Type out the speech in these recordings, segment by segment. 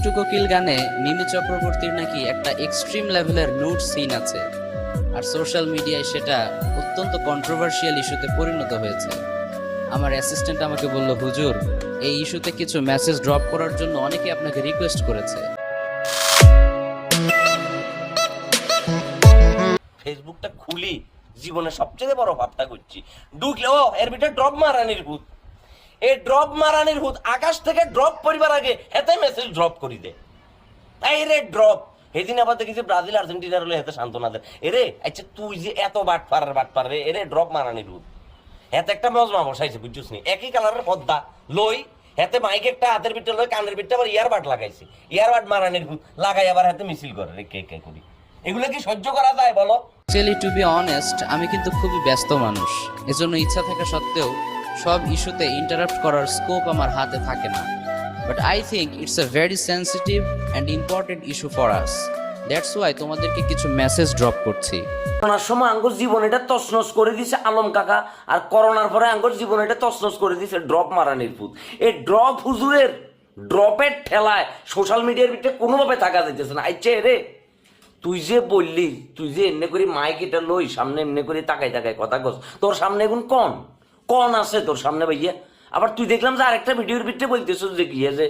দুষ্টু কোকিল গানে মিমি চক্রবর্তীর নাকি একটা এক্সট্রিম লেভেলের নুড সিন আছে, আর সোশ্যাল মিডিয়ায় সেটা অত্যন্ত কন্ট্রোভার্সিয়াল ইস্যুতে পরিণত হয়েছে। আমার অ্যাসিস্ট্যান্ট আমাকে বলল, হুজুর, এই ইস্যুতে কিছু মেসেজ ড্রপ করার জন্য অনেকে আপনাকে রিকোয়েস্ট করেছে। ফেসবুকটা খুলি জীবনে সবচেয়ে বড় ভাবটা করছি, ঢুকলেও এর ভিতরে ড্রপ মারানির ভূত। এই ড্রপ মারানির ভূত আকাশ থেকে ড্রপ পরিবার আগে এতে মেসেজ ড্রপ করি দে। তাই রে ড্রপ সেদিন আবার দেখেছি ব্রাজিল আর্জেন্টিনার হলে এতে সান্ত্বনা দেয়। এরে আচ্ছা তুই যে এত বাট পার রে, এরে ড্রপ মারানির ভূত। এতে একটা মজমা বসাইছে, বুঝছিস নি? একই কালারের পদ্মা লই, হাতে মাইক একটা হাতের ভিতরে লই, কানের ভিতরে আবার ইয়ারবাড লাগাইছে। ইয়ারবাড মারানির ভূত লাগাই আবার হাতে মিছিল করে রে কে কে করি। এগুলো কি সহ্য করা যায় বলো? অ্যাকচুয়ালি টু বি অনেস্ট, আমি কিন্তু খুবই ব্যস্ত মানুষ, এজন্য ইচ্ছা থাকা সত্ত্বেও সব ইস্যুতে ইন্টারাপ্ট করার স্কোপ আমার হাতে থাকে না। But I think it's a very sensitive and important issue for us. That's why তোমাদেরকে কিছু মেসেজ ড্রপ করছি। করোনার সময় আঙ্গুর জীবন এটা তছনছ করে দিছে আলম কাকা, আর করোনার পরে আঙ্গুর জীবন এটা তছনছ করে দিছে ড্রপ মারানির ভূত। এই ড্রপ হুজুরের ড্রপের ঠেলায় সোশ্যাল মিডিয়ার ভিতরে কোনোভাবে থাকা যাইতেছে না। আইছে রে তুই যে বললি, তুই যে এমনি করে মাইক এটা লই সামনে এমনি করে তাকাই কথা কস, তোর সামনে এখন কন আছে তোর সামনে ভাইয়া? আবার তুই দেখলাম যে আরেকটা ভিডিওর ভিতরে বলতেছ যে গিয়ে যে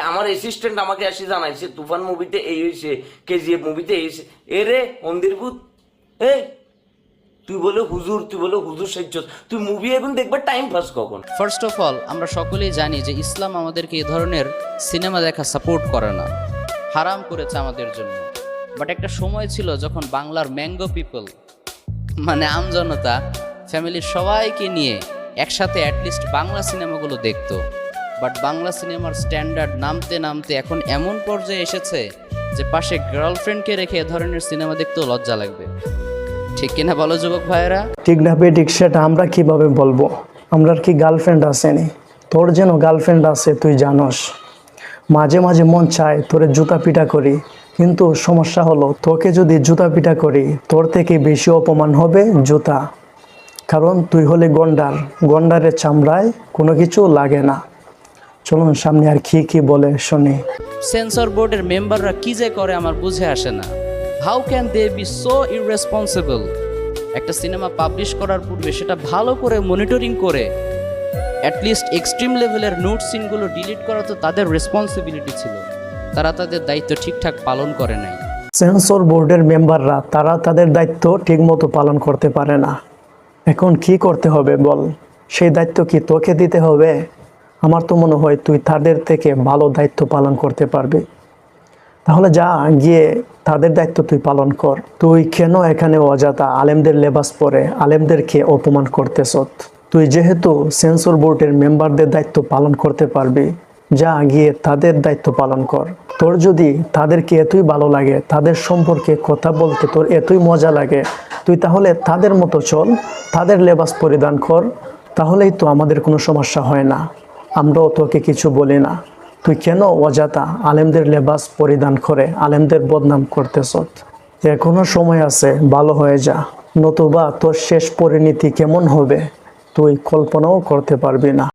আমার অ্যাসিস্ট্যান্ট আমাকে আসি জানাইছে তুফান মুভিতে এই হয়েছে, কেজিএফ মুভিতে এই হয়েছে। এ রে মন্দির ভূত, এই তুই বলে হুজুর সেজ, তুই মুভি এখন দেখবে টাইম পাস কখন? ফার্স্ট অফ অল, আমরা সকলেই জানি যে ইসলাম আমাদেরকে এই ধরনের সিনেমা দেখা সাপোর্ট করে না, হারাম করেছে আমাদের জন্য। বাট একটা সময় ছিল যখন বাংলার ম্যাঙ্গো পিপল, মানে আমজনতা, ফ্যামিলির সবাইকে নিয়ে একসাথে অ্যাটলিস্ট বাংলা সিনেমাগুলো দেখতো। বাট বাংলা সিনেমার স্ট্যান্ডার্ড নামতে এখন এমন পর্যায়ে এসেছে যে পাশে গার্লফ্রেন্ডকে রেখে এ ধরনের সিনেমা দেখতেও লজ্জা লাগবে। ঠিক কিনা বলো যুবক ভাইয়েরা? ঠিক না বেঠিক সেটা আমরা কিভাবে বলবো? আমরা কি গার্লফ্রেন্ড আসেনি? তোর যেন গার্লফ্রেন্ড আছে তুই জানোস। মাঝে মাঝে মন চায় তোরে জুতা পিটা করি, কিন্তু সমস্যা হলো তোকে যদি জুতা পিটা করি তোর থেকে বেশি অপমান হবে জুতা, কারণ তুই হলে গন্ডারের চামড়ায় কোনো কিছু লাগে না। চলুন সামনে আর কি বলে শুনি। সেন্সর বোর্ডের মেম্বাররা কি যে করে আমার বুঝে আসে না। How can they be so irresponsible? একটা সিনেমা পাবলিশ করার পূর্বে সেটা ভালো করে মনিটরিং করে অ্যাটলিস্ট এক্সট্রিম লেভেলের নোট সিনগুলো ডিলিট করা তো তাদের রেসপন্সিবিলিটি ছিল। তারা তাদের দায়িত্ব ঠিকঠাক পালন করে নাই। সেন্সর বোর্ডের মেম্বাররা তারা তাদের দায়িত্ব ঠিকমতো পালন করতে পারে না। এখন কি করতে হবে বল? সেই দায়িত্ব কি তোকে দিতে হবে? আমার তো মনে হয় তুই তাদের থেকে ভালো দায়িত্ব পালন করতে পারবি। তাহলে যা গিয়ে তাদের দায়িত্ব তুই পালন কর। তুই কেন এখানে অযথা আলেমদের লেবাস পরে আলেমদেরকে অপমান করতেছ? তুই যেহেতু সেন্সর বোর্ডের মেম্বারদের দায়িত্ব পালন করতে পারবি, যা গিয়ে তাদের দায়িত্ব পালন কর। তোর যদি তাদেরকে এতই ভালো লাগে, তাদের সম্পর্কে কথা বলতে তোর এতই মজা লাগে, তুই তাহলে তাদের মতো চল, তাদের লেবাস পরিধান কর, তাহলেই তো আমাদের কোনো সমস্যা হয় না। আমরাও তোকে কিছু বলি না। তুই কেন অযথা আলেমদের লেবাস পরিধান করে আলেমদের বদনাম করতেছ? এখনো সময় আছে, ভালো হয়ে যা, নতুবা তোর শেষ পরিণতি কেমন হবে তুই কল্পনাও করতে পারবি না।